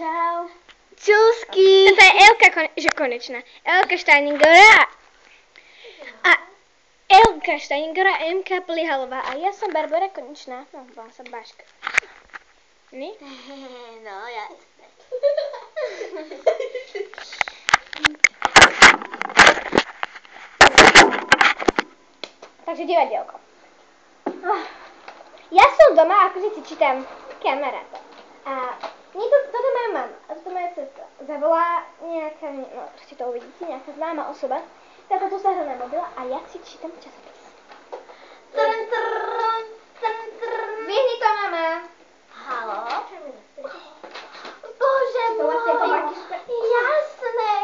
Čau. Čusky. Toto je Elka, konečná. Elka Štajningová a Elka Štajningová a Emka Plihalová. A ja som Barbara Konečná. No, volám sa Baška. Nie? No, jasné. Takže divadielko. Ja som doma, akože si čítam kamaráta. A toto je moja mama, a toto je moja sestra. Zavolá nejaká, no proste to uvidíte, nejaká známa osoba. Táto tu sa hrá na mobil a ja si čítam časopis. Zvihni to, mama. Haló? Bože môj, jasné.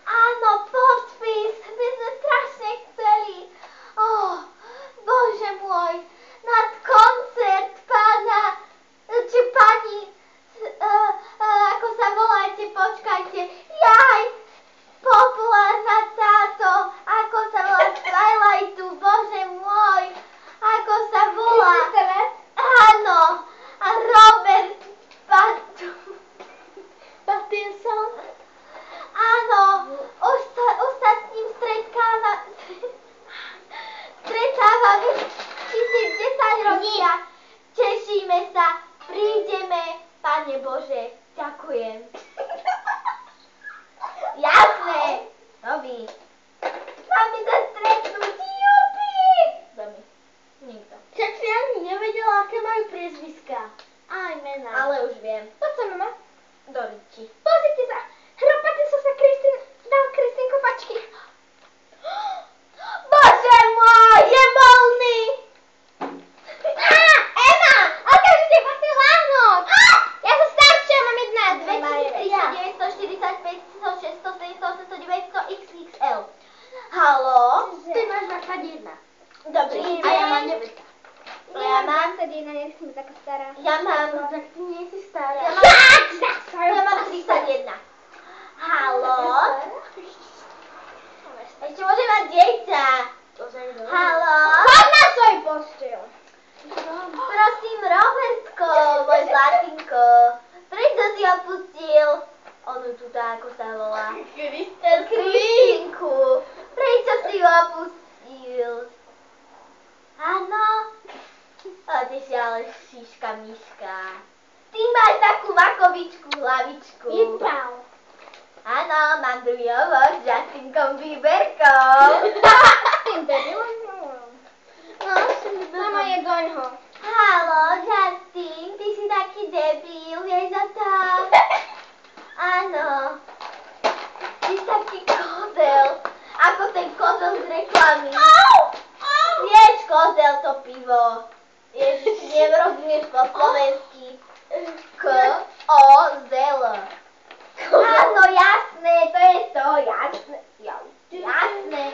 Áno, podpis, my sme strašne chceli. Bože môj, na koncert pána, či pani, ako sa voláte, počkajte, jaj, populárna táto, ako sa volá z Twilightu, bože môj, ako sa volá. Áno, a Robert Pattinson. Áno, už sa s ním stretávame 10 ročia. Tešíme sa, prídeme, Pane Bože, ďakujem. Jasné, Robi. Máme sa stretnúť, jupi. Domi, nikto. Však si ani nevedela, aké majú priezviská. Aj mená. Ale už viem. Poď sa, mama. Do riči. Pozrite sa, Pattinson sa dal Kristín kopačky. Bože môj, je voľný. Ema, okamžite musím láhnuť. Ja som staršia, mám 2300, 945, 100, 600, 700, 800, 900, XXL. Haló? Ty máš 21. Dobrý, a ja mám 9. Ja mám 21, nechcem byť taká stará. Ja mám... Tak ty nie si stará. Ja mám 31. Haló? Ešte môžem mať dieťa. Haló? Choď na svoj posteľ. Prosím, Robertko, môj zlatinko. Prečo si opustil onu túto, ako sa volá? Kristinku. Prečo si ju opustil? Áno? Ty si ale šiška myška. Ty máš takú makovičku hlavičku. Vypal. Áno, mám druhý hovor s Justinkom Bieberkou. Tým debilom? Mama je goň ho. Haló, Justin, ty si taký debil, vieš za to? Áno. Ty si taký kozel, ako ten kozel z reklamy. Vieš, kozel to pivo. Ježiš, nerozumieš po slovensky. K-O-Z-L. Áno, jasné, to je to, jasné. Jasné.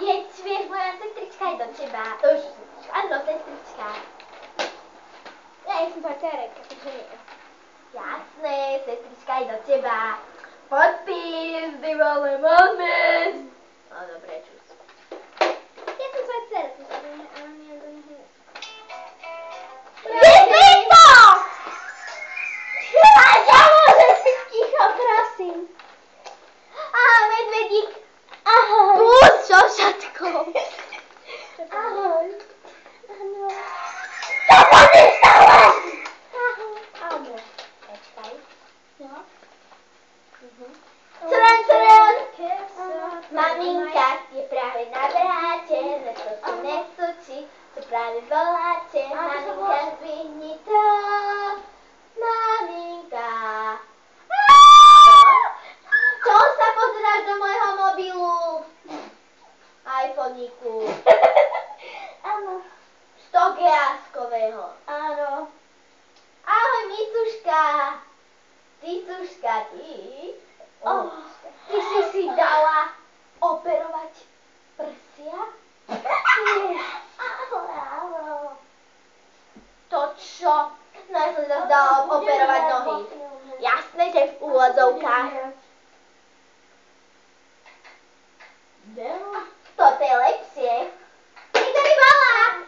Jeď, vieš, moja sestrička je do teba. Áno, sestrička. Ja som tvoja dcerka, takže nie. Jasné, sestrička je do teba. Podpis, ty vole, moment. No, dobre, čus. Ja som tvoja dcerka, ale nie do neho nie. Vypni to! Ja môžem byť ticho, prosím. Medvedík. Ahoj. Pus šošatkou. Ahoj. Áno. To sa mi stalo! Ahoj. Áno. Počkaj. No. Trn. Maminka je práve na vráte, nestočí, to práve voláte. Maminka, zvihni to. Maminka. Čo sa pozeráš do môjho mobilu? iPhoneiku. Áno. 100 GA-skového. Áno. Ahoj, Micuška. Ticuška, ty? Ty si dala operovať prsia? Áno. To čo? No ja som zase dala operovať nohy. Jasné, že v úvodzovkách. Toto je lepšie. Nikto mi volá.